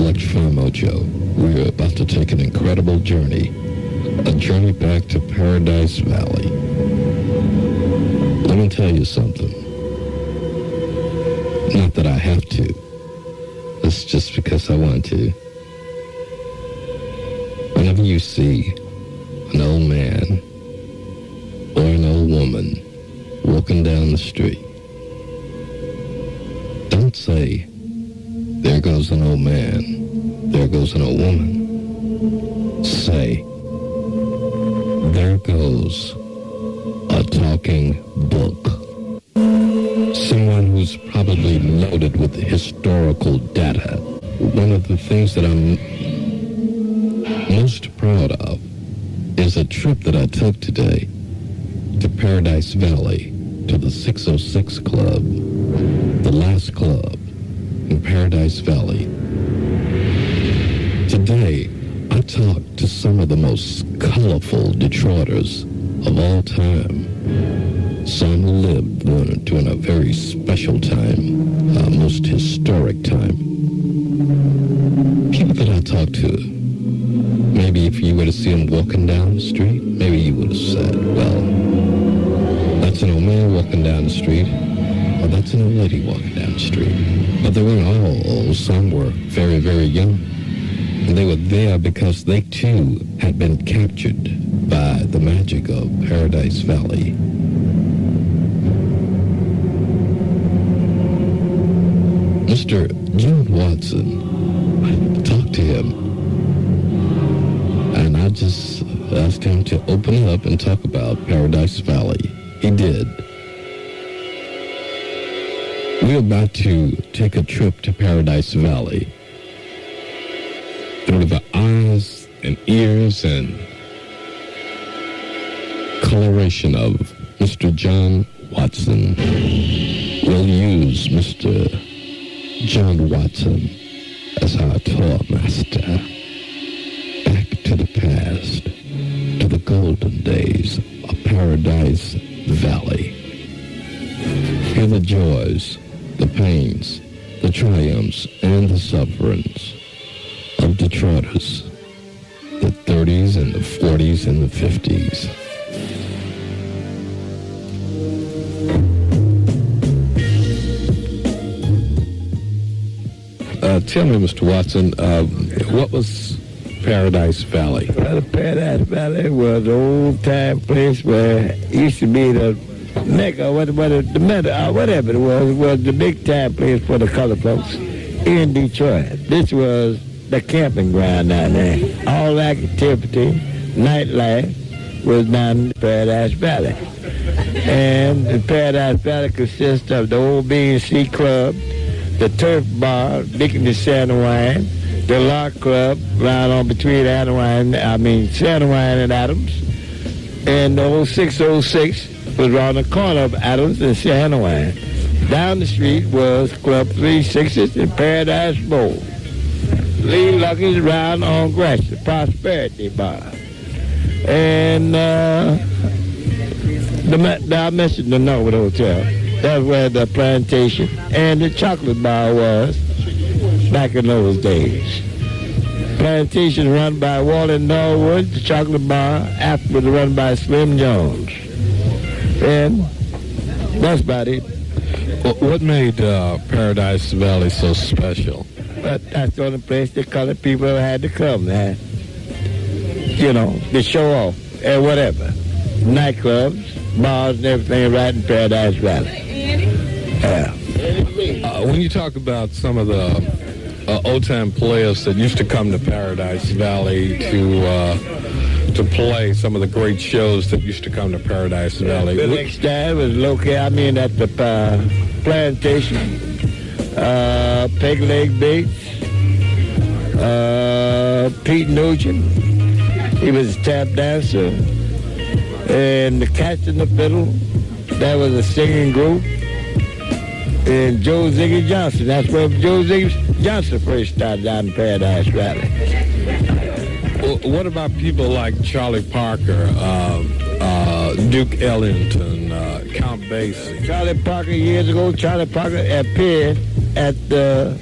Select Mojo. We're about to take an incredible journey. A journey back to Paradise Valley. Let me tell you something. Not that I have to. It's just because I want to. Whenever you see an old man or an old woman walking down the street, don't say, there goes an old man, there goes an old woman. Say, there goes a talking book. Someone who's probably loaded with historical data. One of the things that I'm most proud of is a trip that I took today to Paradise Valley, to the 606 Club, the last club in Paradise Valley. Today, I talked to some of the most colorful Detroiters of all time. Some who lived during a very special time, most historic time. People that I talked to, maybe if you were to see them walking down the street, maybe you would have said, well, that's an old man walking down the street, or that's an old lady walking down the street. But they weren't all old. Some were very, very young. And they were there because they too had been captured by the magic of Paradise Valley. Mr. John Watson, I talked to him, and I just asked him to open up and talk about Paradise Valley. He did. We're about to take a trip to Paradise Valley through the eyes and ears and coloration of Mr. John Watson. We'll use Mr. John Watson as our tour master back to the past, to the golden days of Paradise Valley. Hear the joys, the pains, the triumphs, and the sufferings of Detroiters, the 30s and the 40s and the 50s. Tell me, Mr. Watson, what was Paradise Valley? Well, Paradise Valley was an old-time place where it used to be the Mecca, whatever it was the big-time place for the colored folks in Detroit. This was the camping ground down there. All activity, nightlife, was down in Paradise Valley. And the Paradise Valley consists of the Old B&C Club, the Turf Bar, Dickens Santa Wine, the Lark Club, right on between Santa Wine and Adams, and the old 606 was around the corner of Adams and Santa Wine. Down the street was Club 360 and Paradise Bowl. Lee Lucky's around on Gresham, the Prosperity Bar. And I mentioned the Norwood Hotel. That's where the plantation and the chocolate bar was back in those days. Plantation run by Wally Norwood, the chocolate bar after was run by Slim Jones. And that's about it. What made Paradise Valley so special? But that's the only place the colored people had to come, man. You know, to show off and whatever. Nightclubs, bars, and everything right in Paradise Valley. Yeah. When you talk about some of the old-time players that used to come to Paradise Valley to play some of the great shows that used to come to Paradise Valley. The next time was located, at the plantation. Peg Leg Bates, Pete Nugent, he was a tap dancer, and the Cats and the Fiddle, that was a singing group, and Joe Ziggy Johnson, that's where Joe Ziggy Johnson first started down in Paradise Valley. What about people like Charlie Parker, Duke Ellington, Count Basie? Charlie Parker, years ago, Charlie Parker appeared at the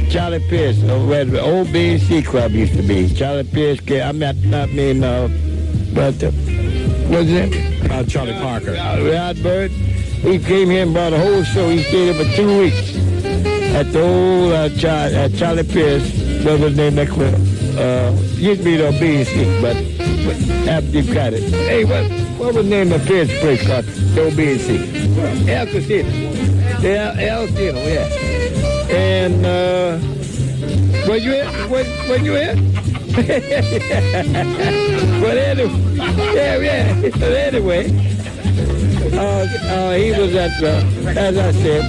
Charlie Pierce, where the old B&C Club used to be. Charlie Pierce, what's his name? Charlie Parker. Rod Bird. He came here and brought a whole show. He stayed here for 2 weeks at the old Charlie Pierce. What was the name of that club? Used to be the B&C, but after you got it. Hey, what was the name of Pierce place called? The old B&C. El Casino. El Casino, yeah. And, where you at? Where you at? But anyway, he was at, as I said,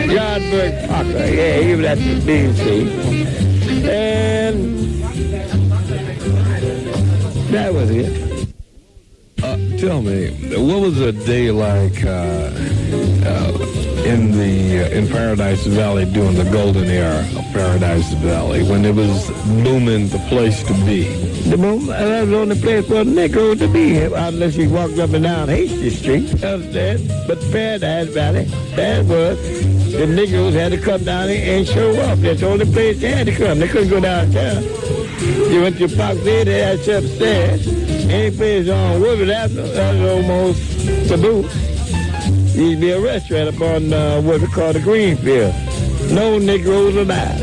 John Burke Parker. Yeah, he was at the B&C. And that was it. Tell me, what was a day like in Paradise Valley during the golden era of Paradise Valley when it was booming, the place to be? The moment that was the only place for a Negro to be, unless you walked up and down Hasty Street. Understand? But Paradise Valley, that was the Negroes had to come down here and show up. That's the only place they had to come. They couldn't go downtown. You went to Park City, they had to upstairs. Any place on Woodward Avenue, that was almost taboo. There used to be a restaurant up on what we call the Greenfield. No Negroes alive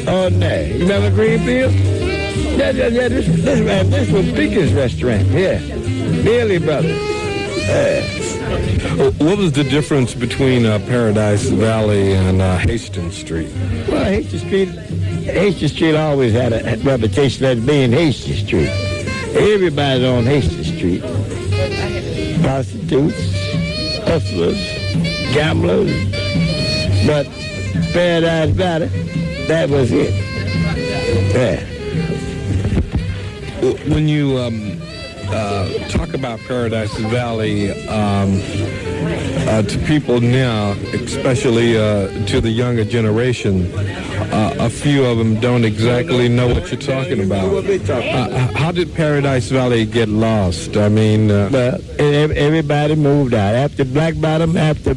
on there. You remember Greenfield? Yeah, this was biggest restaurant, yeah. Billy Brothers. What was the difference between Paradise Valley and Hastings Street? Well, Hastings Street always had a reputation as being Hastings Street. Everybody's on Hastings Street. Prostitutes, hustlers, gamblers. But Paradise Valley, that was it. Yeah. When you talk about Paradise Valley to people now, especially to the younger generation, a few of them don't exactly know what you're talking about. How did Paradise Valley get lost? I mean... everybody moved out. After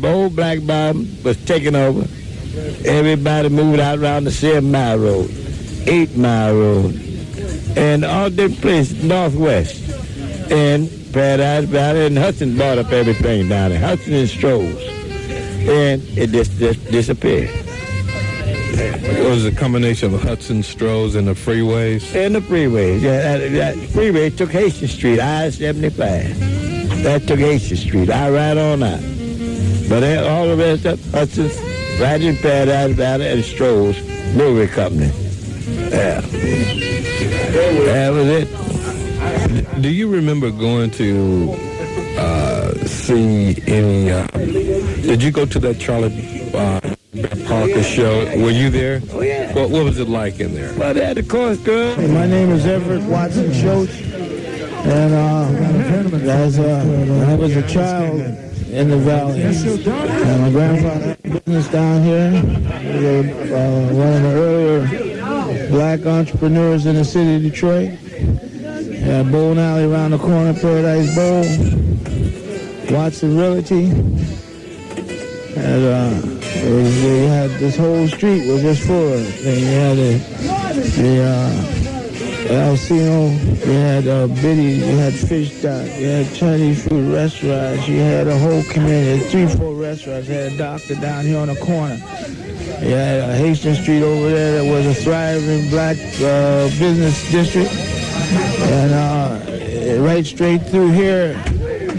old Black Bottom was taken over, everybody moved out around the 7 Mile Road, 8 Mile Road, and all different places, Northwest. And Paradise Valley and Hudson bought up everything down there, Hudson and Stroh's. And it just disappeared. It was a combination of Hudson, Stroh's, and the freeways? And the freeways. Yeah, that freeway took Hastings Street, I-75. That took Hastings Street, right on out. But all the rest of Hudson's, right in Paradise Valley, and Stroh's Brewery Company. Yeah. That was it. Do you remember going to see any... did you go to that Charlie Parker show? Were you there? Oh, yeah. What was it like in there? Well, they had the course girl. Hey, my name is Everett Watson Schultz, and when I was a child in the valley, my grandfather had a business down here. He was one of the earlier black entrepreneurs in the city of Detroit. Had a bowling alley around the corner, Paradise Bowl, Watson Realty, and they had this whole street was just full of things. You had the Alcino, you had Biddy, you had Fish Dock, you had Chinese food restaurants, you had a whole community, 3-4 restaurants, you had a doctor down here on the corner. You had Hastings Street over there that was a thriving black business district. And right straight through here,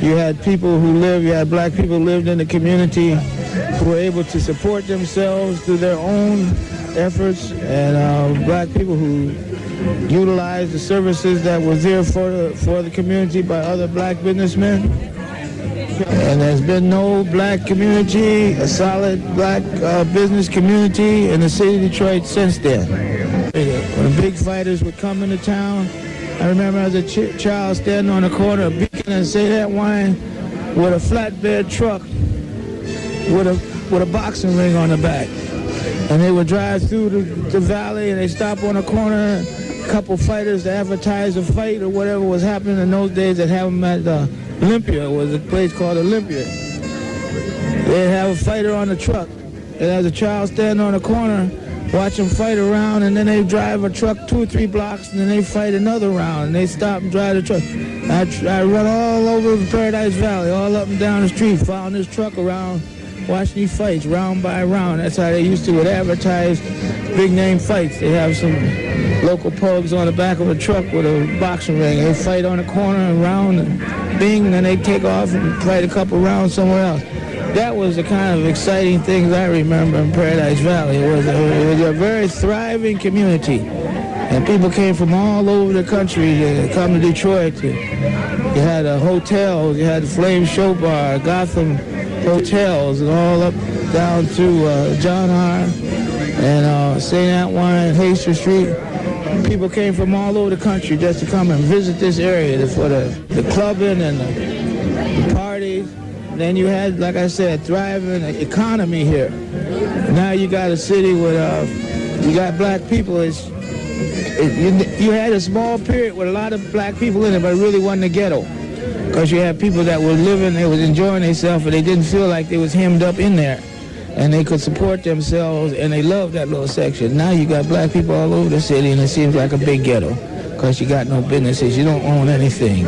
you had people who lived, you had black people who lived in the community who were able to support themselves through their own efforts, and black people who utilized the services that was there for the community by other black businessmen. And there's been no black community, a solid black business community in the city of Detroit since then. When big fighters would come into town, I remember as a child standing on the corner of Beacon and Say That Wine with a flatbed truck with a boxing ring on the back. And they would drive through the valley and they stop on a corner, a couple fighters to advertise a fight or whatever was happening in those days. That have them at Olympia. It was a place called Olympia. they'd have a fighter on the truck. They'd have a child stand on the corner, watch them fight around, and then they drive a truck 2 or 3 blocks, and then they fight another round, and they stop and drive the truck. I run all over the Paradise Valley, all up and down the street, following this truck around, watching these fights round by round. That's how they used to would advertise big name fights. They have some local pugs on the back of a truck with a boxing ring. They fight on the corner and round and bing, and then they take off and fight a couple rounds somewhere else. That was the kind of exciting things I remember in Paradise Valley. It was a very thriving community. And people came from all over the country to come to Detroit. You had hotels, you had the Flame Show Bar, Gotham hotels, and all up down to John R. and St. Antoine, Hastings Street. People came from all over the country just to come and visit this area for the clubbing and the parties. And then you had, like I said, thriving economy here. Now you got a city with, you got black people. You had a small period with a lot of black people in it, but it really wasn't a ghetto. Because you had people that were living, they was enjoying themselves, but they didn't feel like they was hemmed up in there. And they could support themselves, and they loved that little section. Now you got black people all over the city, and it seems like a big ghetto. Because you got no businesses, you don't own anything.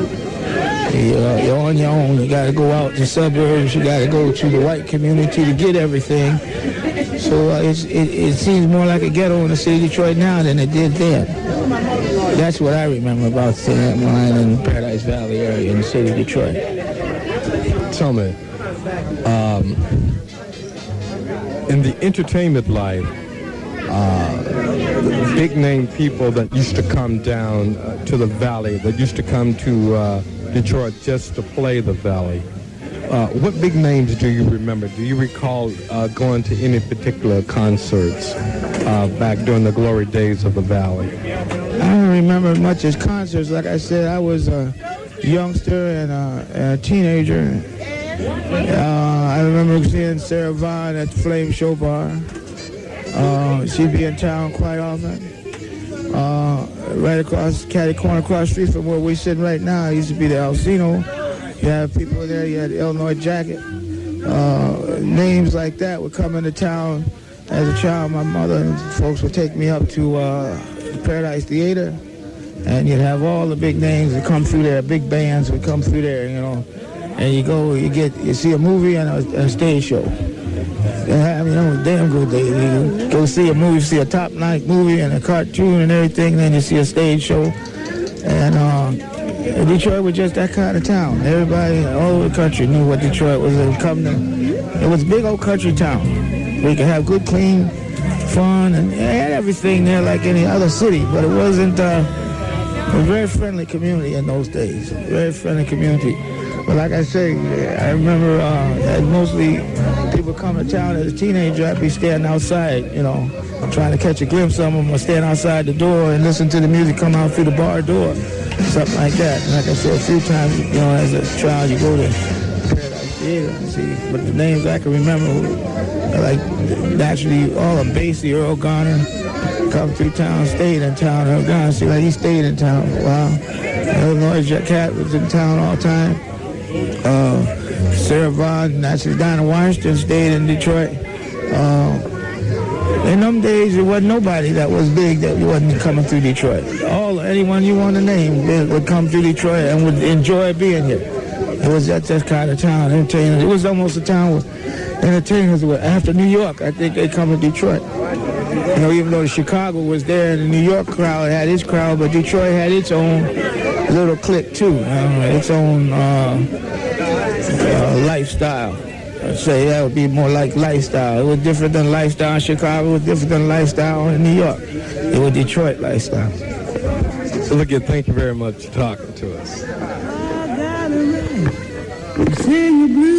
You're on your own. You got to go out to the suburbs. You got to go to the white community to get everything. So it seems more like a ghetto in the city of Detroit now than it did then. That's what I remember about St. Antoine and Paradise Valley area in the city of Detroit. Tell me, in the entertainment life, big name people that used to come down to the valley, that used to come to Detroit just to play the valley. What big names do you remember? Do you recall going to any particular concerts back during the glory days of the valley? I don't remember much as concerts. Like I said, I was a youngster and a teenager. I remember seeing Sarah Vaughan at the Flame Show Bar. She'd be in town quite often. Right across, catty corner across the street from where we're sitting right now, it used to be the Alcino. You had people there, you had the Illinois Jacket. Names like that would come into town. As a child, my mother and folks would take me up to the Paradise Theater, and you'd have all the big names that come through there, big bands would come through there, you know. And you see a movie and a stage show. Damn good. You go see a movie, see a top night movie and a cartoon and everything, and then you see a stage show. And Detroit was just that kind of town. Everybody all over the country knew what Detroit was. It was a big old country town where you could have good, clean fun, and it had everything there like any other city, but it wasn't. It was a very friendly community in those days. Very friendly community. But like I say, I remember that mostly people come to town as a teenager. I'd be standing outside, you know, trying to catch a glimpse of them, or stand outside the door and listen to the music come out through the bar door, something like that. And like I said, a few times, you know, as a child, you go to Paradise Theater and see. But the names I can remember, like naturally, all of Basie, Earl Garner, come through town, stayed in town. Earl Garner, see, like he stayed in town for a while. Illinois Cat was in town all the time. Sarah Vaughan, naturally, Dinah Washington stayed in Detroit. In them days, there wasn't nobody that was big that wasn't coming through Detroit. Anyone you want to name would come through Detroit and would enjoy being here. It was that kind of town. Entertainers. It was almost a town where entertainers were after New York. I think they come to Detroit. You know, even though Chicago was there and the New York crowd had its crowd, but Detroit had its own little clique too, its own lifestyle. I'd say that would be more like lifestyle. It was different than lifestyle in Chicago. It was different than lifestyle in New York. It was Detroit lifestyle. So look at, thank you very much for talking to us. I got it right.